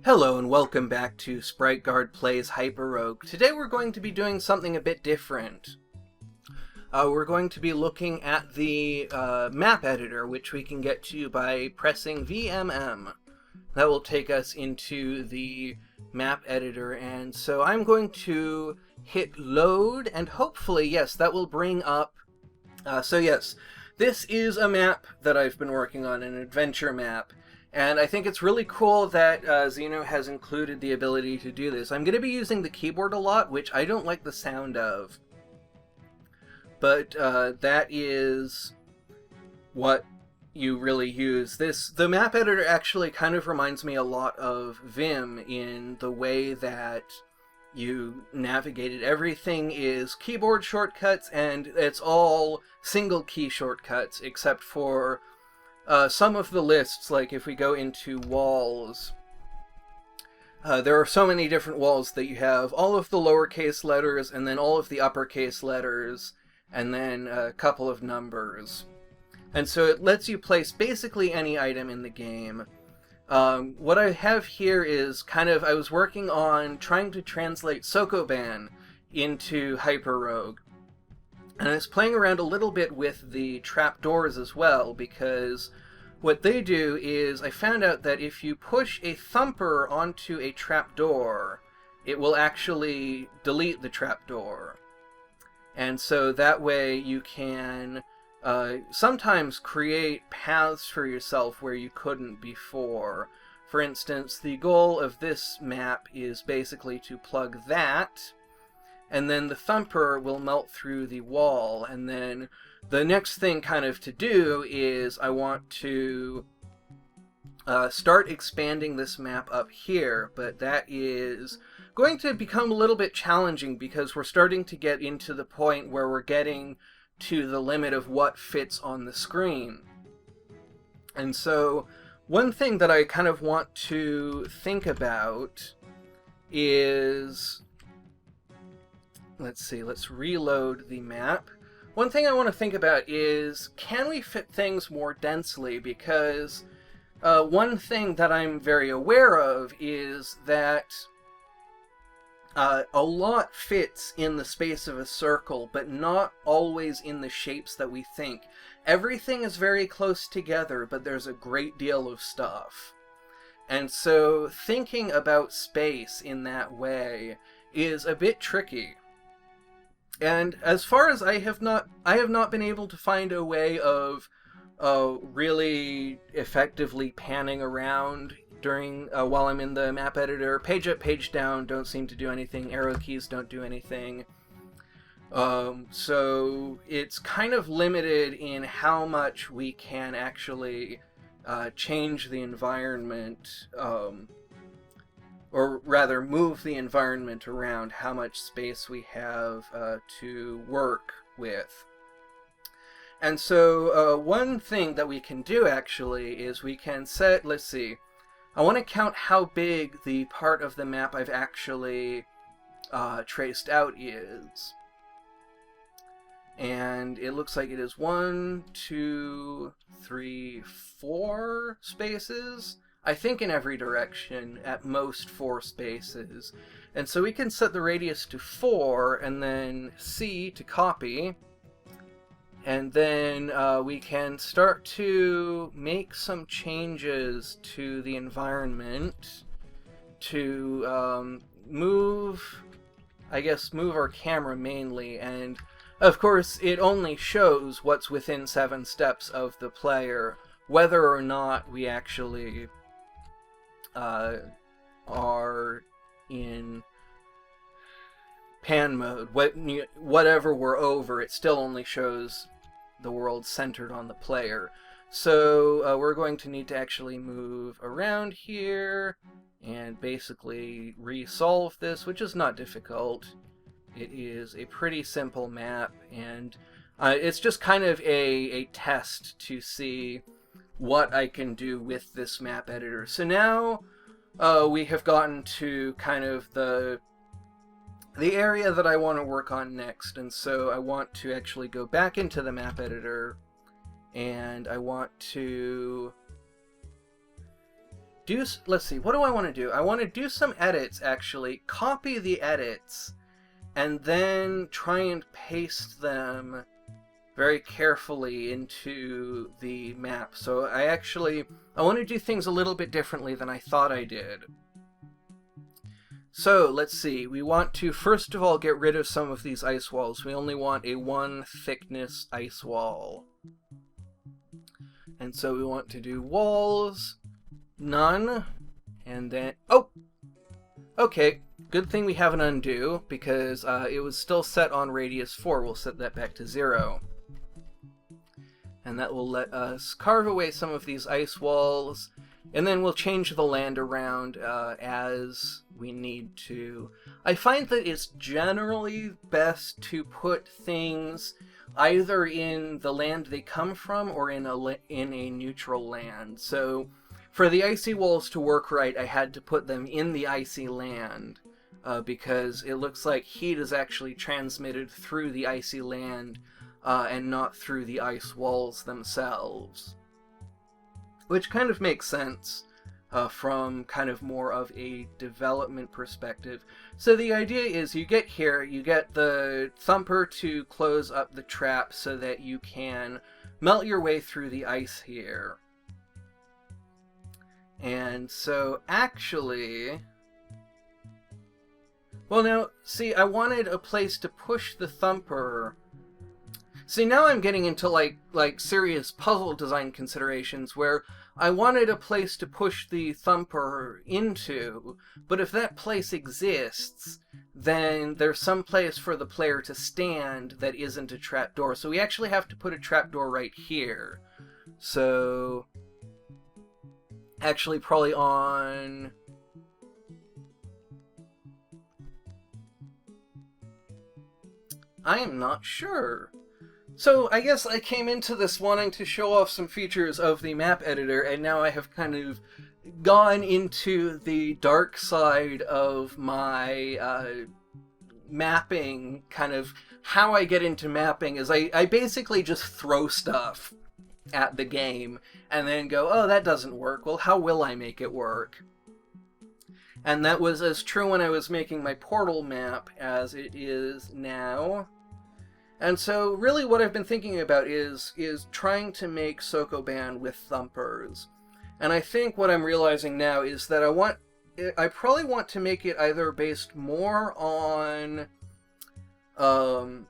Hello and welcome back to SpriteGuard Plays HyperRogue. Today we're going to be doing something a bit different. We're going to be looking at the map editor, which we can get to by pressing VMM. That will take us into the map editor, and so I'm going to hit load, and hopefully, yes, that will bring up... yes, this is a map that I've been working on, an adventure map. And I think it's really cool that Xeno has included the ability to do this. I'm going to be using the keyboard a lot, which I don't like the sound of. But that is what you really use. The map editor actually kind of reminds me a lot of Vim in the way that you navigate it. Everything is keyboard shortcuts, and it's all single key shortcuts, except for some of the lists. Like if we go into walls, there are so many different walls that you have all of the lowercase letters and then all of the uppercase letters and then a couple of numbers. And so it lets you place basically any item in the game. What I have here is I was working on trying to translate Sokoban into HyperRogue. And I was playing around a little bit with the trapdoors as well, because what they do is I found out that if you push a thumper onto a trapdoor, it will actually delete the trapdoor. And so that way you can sometimes create paths for yourself where you couldn't before. For instance, the goal of this map is basically to plug that, and then the thumper will melt through the wall, and then the next thing to do is I want to start expanding this map up here, but that is going to become a little bit challenging because we're starting to get into the point where we're getting to the limit of what fits on the screen. And so one thing that I want to think about is... let's reload the map. One thing I want to think about is, can we fit things more densely? Because one thing that I'm very aware of is that a lot fits in the space of a circle, but not always in the shapes that we think. Everything is very close together, but there's a great deal of stuff. And so thinking about space in that way is a bit tricky. And as far as I have not been able to find a way of really effectively panning around during while I'm in the map editor. Page up, page down don't seem to do anything. Arrow keys don't do anything. So it's kind of limited in how much we can actually change the environment, or rather move the environment around, how much space we have to work with. And so one thing that we can do actually is we can set, let's see, I want to count how big the part of the map I've actually traced out is. And it looks like it is 1, 2, 3, 4 spaces. I think in every direction, at most 4 spaces. And so we can set the radius to 4, and then C to copy. And then we can start to make some changes to the environment to move our camera mainly. And of course, it only shows what's within 7 steps of the player, whether or not we actually are in pan mode. Whatever we're over, it still only shows the world centered on the player. So we're going to need to actually move around here and basically resolve this, which is not difficult. It is a pretty simple map, and it's just kind of a test to see what I can do with this map editor. So now we have gotten to kind of the area that I want to work on next, and so I want to actually go back into the map editor, and I want to let's see, what do I want to do? I want to do some edits, actually. Copy the edits, and then try and paste them very carefully into the map. So I want to do things a little bit differently than I thought I did. So, let's see, we want to first of all get rid of some of these ice walls. We only want a 1 thickness ice wall. And so we want to do walls, none, and then, oh! Okay, good thing we have an undo, because it was still set on radius 4. We'll set that back to 0. And that will let us carve away some of these ice walls, and then we'll change the land around as we need to. I find that it's generally best to put things either in the land they come from or in a neutral land. So for the icy walls to work right, I had to put them in the icy land because it looks like heat is actually transmitted through the icy land and not through the ice walls themselves. Which kind of makes sense from kind of more of a development perspective. So the idea is you get here, you get the thumper to close up the trap so that you can melt your way through the ice here. And so actually, well now, see, I wanted a place to push the thumper. See, now I'm getting into like serious puzzle design considerations where I wanted a place to push the thumper into, but if that place exists, then there's some place for the player to stand that isn't a trapdoor. So we actually have to put a trapdoor right here. So actually probably on... I am not sure. So I guess I came into this wanting to show off some features of the map editor, and now I have kind of gone into the dark side of my mapping, kind of how I get into mapping is I basically just throw stuff at the game and then go, oh, that doesn't work. Well, how will I make it work? And that was as true when I was making my portal map as it is now. And so really what I've been thinking about is trying to make Sokoban with thumpers. And I think what I'm realizing now is that I probably want to make it either based more on oh,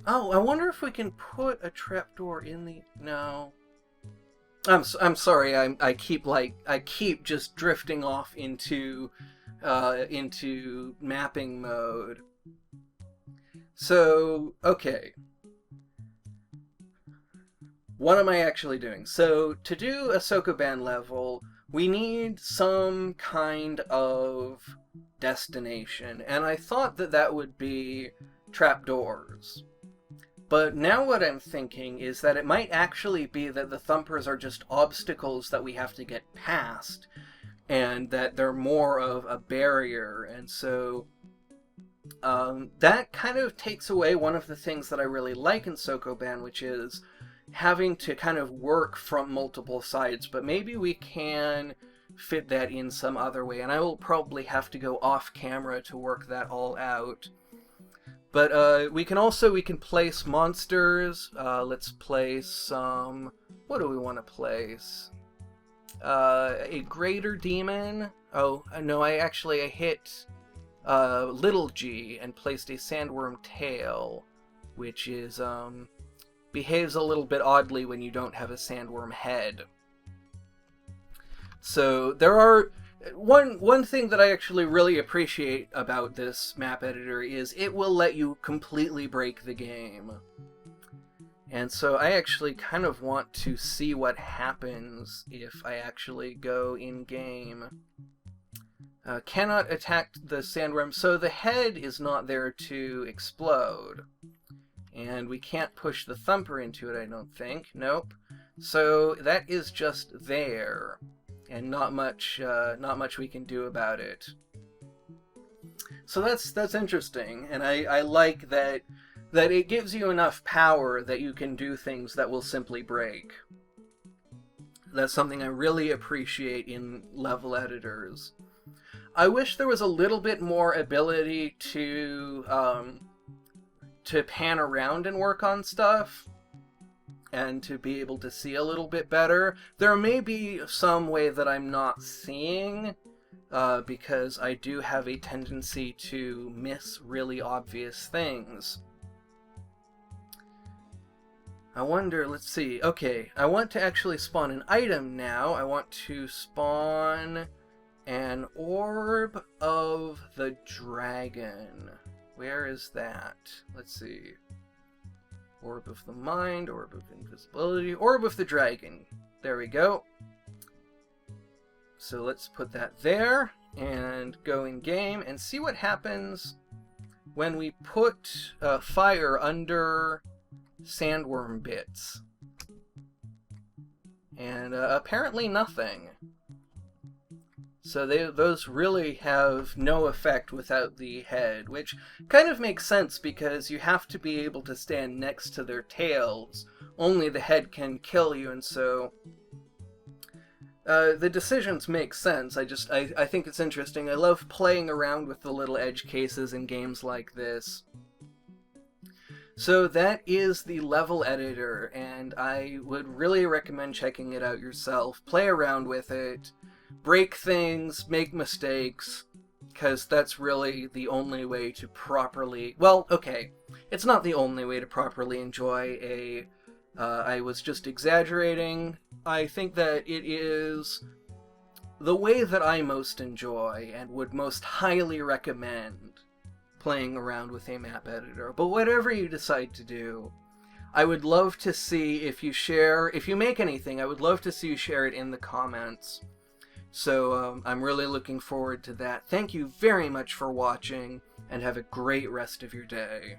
I wonder if we can put a trapdoor in the... No. I'm sorry, I keep just drifting off into mapping mode. So, okay. What am I actually doing? So, to do a Sokoban level, we need some kind of destination, and I thought that that would be trapdoors. But now what I'm thinking is that it might actually be that the thumpers are just obstacles that we have to get past, and that they're more of a barrier, and so... that kind of takes away one of the things that I really like in Sokoban, which is having to kind of work from multiple sides, but maybe we can fit that in some other way, and I will probably have to go off camera to work that all out. But we can place monsters. Let's place some... What do we want to place? A greater demon. Oh, no, I hit... little g and placed a sandworm tail, which is behaves a little bit oddly when you don't have a sandworm head. So there are one thing that I actually really appreciate about this map editor is it will let you completely break the game. And so I actually kind of want to see what happens if I actually go in game. Cannot attack the sandworm, so the head is not there to explode. And we can't push the thumper into it, I don't think. Nope. So that is just there, and not much we can do about it. So that's interesting, and I like that it gives you enough power that you can do things that will simply break. That's something I really appreciate in level editors. I wish there was a little bit more ability to pan around and work on stuff, and to be able to see a little bit better. There may be some way that I'm not seeing, because I do have a tendency to miss really obvious things. I wonder, let's see, okay, I want to actually spawn an item now. I want to spawn an Orb of the Dragon. Where is that? Let's see. Orb of the Mind, Orb of Invisibility, Orb of the Dragon. There we go. So let's put that there and go in game and see what happens when we put fire under sandworm bits. And apparently nothing. So those really have no effect without the head, which kind of makes sense because you have to be able to stand next to their tails. Only the head can kill you, and so the decisions make sense. I think it's interesting. I love playing around with the little edge cases in games like this. So that is the level editor, and I would really recommend checking it out yourself. Play around with it. Break things, make mistakes, because that's really the only way to properly... Well, okay, it's not the only way to properly enjoy a... I was just exaggerating. I think that it is the way that I most enjoy and would most highly recommend playing around with a map editor. But whatever you decide to do, I would love to see if you make anything, I would love to see you share it in the comments. So I'm really looking forward to that. Thank you very much for watching, and have a great rest of your day.